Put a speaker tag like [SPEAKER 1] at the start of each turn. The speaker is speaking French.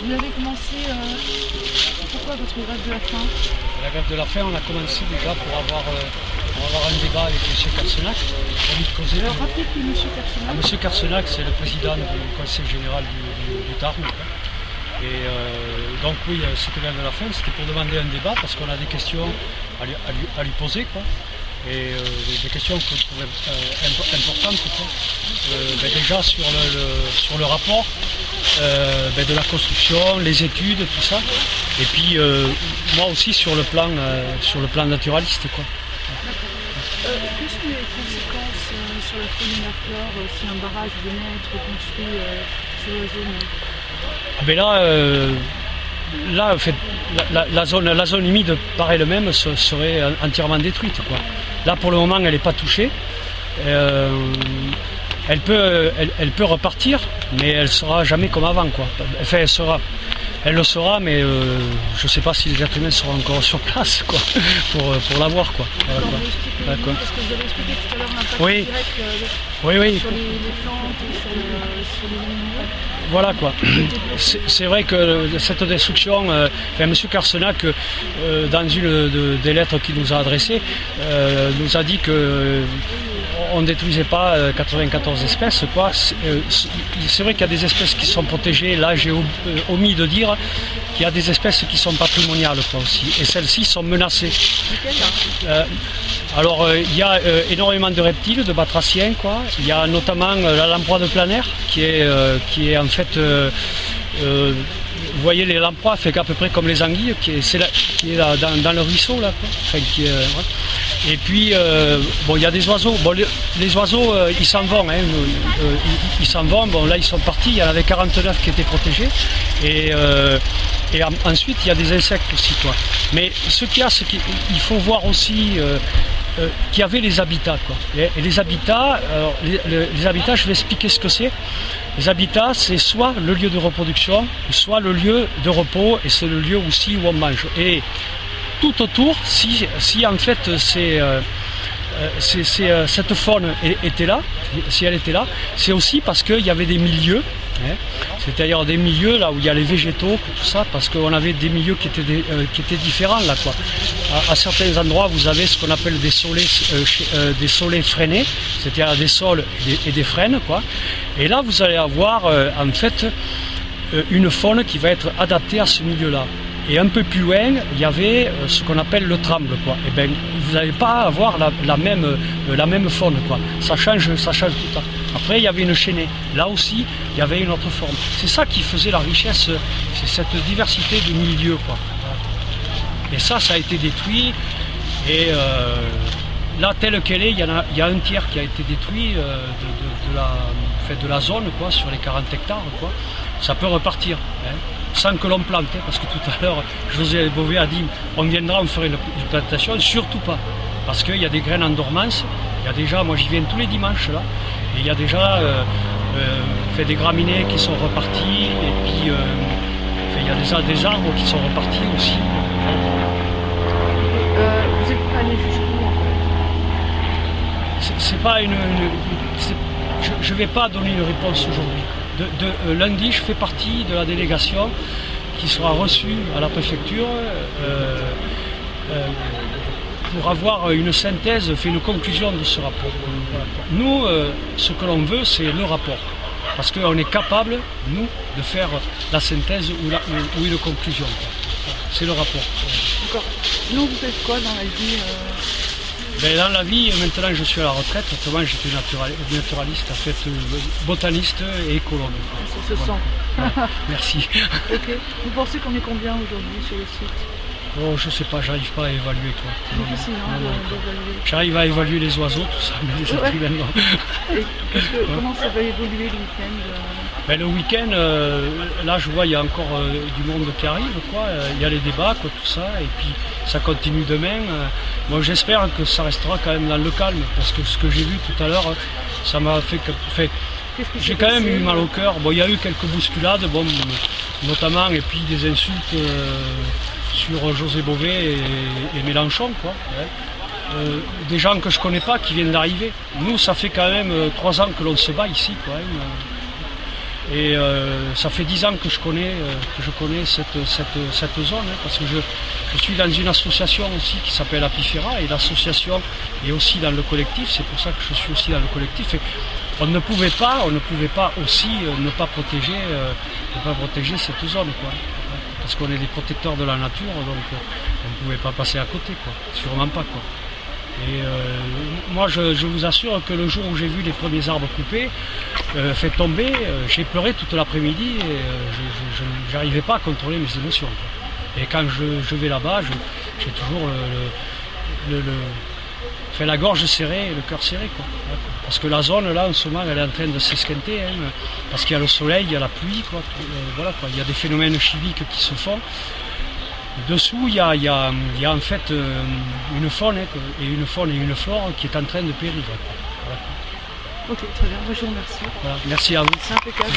[SPEAKER 1] Vous avez commencé, pourquoi votre grève de la faim?
[SPEAKER 2] La grève de la faim, on a commencé déjà pour avoir un débat avec M. Carsenac.
[SPEAKER 1] Alors rappelez qui est M. Carsenac.
[SPEAKER 2] M. Carsenac, c'est le président du conseil général du Tarn. Et donc oui, cette grève de la faim, c'était pour demander un débat parce qu'on a des questions à lui poser, quoi. Et des questions que je trouvais importantes, quoi. Déjà sur le rapport de la construction, les études, tout ça. Et puis moi aussi sur le plan naturaliste, quoi.
[SPEAKER 1] Quelles sont les conséquences sur la faune et la flore si un barrage venait à être construit sur la zone?
[SPEAKER 2] Là, en fait, la zone humide par elle-même serait entièrement détruite, quoi. Là, pour le moment, elle n'est pas touchée. Elle peut repartir, mais elle ne sera jamais comme avant, quoi. Enfin, elle le sera, mais je ne sais pas si les êtres humains seront encore sur place, quoi, pour la voir, quoi. Voilà, quoi.
[SPEAKER 1] Parce que vous avez expliqué tout à l'heure l'impact
[SPEAKER 2] Oui.
[SPEAKER 1] direct
[SPEAKER 2] Oui.
[SPEAKER 1] sur les plantes et sur les animaux.
[SPEAKER 2] Voilà, quoi. C'est vrai que cette destruction, M. Carsenac, dans une des lettres qu'il nous a adressées, nous a dit qu'on ne détruisait pas 94 espèces, quoi. C'est vrai qu'il y a des espèces qui sont protégées. Là, j'ai omis de dire qu'il y a des espèces qui sont patrimoniales, quoi, aussi. Et celles-ci sont menacées. Alors, il y a énormément de reptiles, de batraciens, quoi. Il y a notamment la lamproie de planaire, qui est en fait, vous voyez les lamproies, fait à peu près comme les anguilles, qui est là, dans le ruisseau, là, quoi. Enfin, ouais. Et puis, il y a des oiseaux. Bon, les oiseaux, ils s'en vont, hein. Ils s'en vont. Bon, là, ils sont partis. Il y en avait 49 qui étaient protégés. Et ensuite, il y a des insectes aussi, quoi. Mais ce qu'il y a, c'est qu'il faut voir aussi qu'il y avait les habitats, quoi. Et les habitats, les habitats, je vais expliquer ce que c'est. Les habitats, c'est soit le lieu de reproduction, soit le lieu de repos, et c'est le lieu aussi où on mange. Et tout autour, si en fait cette faune était là, si elle était là, c'est aussi parce qu'il y avait des milieux, hein, c'est-à-dire des milieux là où il y a les végétaux, tout ça, parce qu'on avait des milieux qui étaient différents là, quoi. À certains endroits, vous avez ce qu'on appelle des solets freinés, c'est-à-dire des sols et des frênes, quoi. Et là, vous allez avoir en fait une faune qui va être adaptée à ce milieu-là. Et un peu plus loin, il y avait ce qu'on appelle le tremble, quoi. Et ben, vous n'allez pas avoir la même faune, quoi. Ça change tout le temps. Après, il y avait une chaînée. Là aussi, il y avait une autre forme. C'est ça qui faisait la richesse, c'est cette diversité de milieux, quoi. Et ça a été détruit. Et là, telle qu'elle est, il y a un tiers qui a été détruit de la zone, quoi, sur les 40 hectares, quoi. Ça peut repartir, hein, sans que l'on plante, hein, parce que tout à l'heure, José Bové a dit on viendra, on fera une plantation, surtout pas, parce qu'il y a des graines en dormance. Il y a déjà, moi j'y viens tous les dimanches là, et il y a déjà des graminées qui sont repartis, et puis il y a déjà des arbres qui sont repartis aussi.
[SPEAKER 1] Vous êtes pas allé jusqu'où, en fait?
[SPEAKER 2] C'est pas je ne vais pas donner une réponse aujourd'hui. Lundi, je fais partie de la délégation qui sera reçue à la préfecture pour avoir une synthèse, une conclusion de ce rapport. Voilà. Nous, ce que l'on veut, c'est le rapport. Parce qu'on est capable, nous, de faire la synthèse ou une conclusion. C'est le rapport.
[SPEAKER 1] D'accord. Sinon, vous faites quoi dans la vie
[SPEAKER 2] Dans la vie, maintenant je suis à la retraite. Autrement, j'étais naturaliste, en fait, botaniste et écologue.
[SPEAKER 1] Ça se sent.
[SPEAKER 2] Voilà. Merci.
[SPEAKER 1] Ok. Vous pensez qu'on est combien aujourd'hui sur le site?
[SPEAKER 2] Oh, je sais pas, j'arrive pas à évaluer, quoi.
[SPEAKER 1] C'est difficile, hein, d'évaluer.
[SPEAKER 2] J'arrive à évaluer les oiseaux, tout ça, mais les êtres humains, non.
[SPEAKER 1] Et comment ça va évoluer le week-end?
[SPEAKER 2] Le week-end, là je vois il y a encore du monde qui arrive, quoi. Il y a les débats, quoi, tout ça, et puis ça continue demain. Moi j'espère que ça restera quand même dans le calme, parce que ce que j'ai vu tout à l'heure, ça m'a fait j'ai quand même eu mal au cœur. Bon, il y a eu quelques bousculades, bon, notamment, et puis des insultes sur José Bové et Mélenchon, quoi. Des gens que je connais pas qui viennent d'arriver. Nous, ça fait quand même 3 ans que l'on se bat ici, quoi. Et ça fait 10 ans que je connais cette zone, hein, parce que je suis dans une association aussi qui s'appelle Apifera, et l'association est aussi dans le collectif, c'est pour ça que je suis aussi dans le collectif. Et on ne pouvait pas aussi ne pas protéger cette zone, quoi. Parce qu'on est des protecteurs de la nature, donc on ne pouvait pas passer à côté, quoi. Sûrement pas, quoi. Et moi je vous assure que le jour où j'ai vu les premiers arbres coupés, fait tomber, j'ai pleuré toute l'après-midi et je n'arrivais pas à contrôler mes émotions, quoi. Et quand je vais là-bas, j'ai toujours la gorge serrée et le cœur serré, quoi. Parce que la zone là en ce moment elle est en train de s'esquinter, hein, parce qu'il y a le soleil, il y a la pluie, quoi. Voilà, quoi. Il y a des phénomènes chimiques qui se font. Dessous, il y a en fait une faune, hein, et une flore qui est en train de périr. Voilà.
[SPEAKER 1] Ok, très bien. Moi, je vous remercie.
[SPEAKER 2] Voilà. Merci à vous.
[SPEAKER 1] C'est impeccable.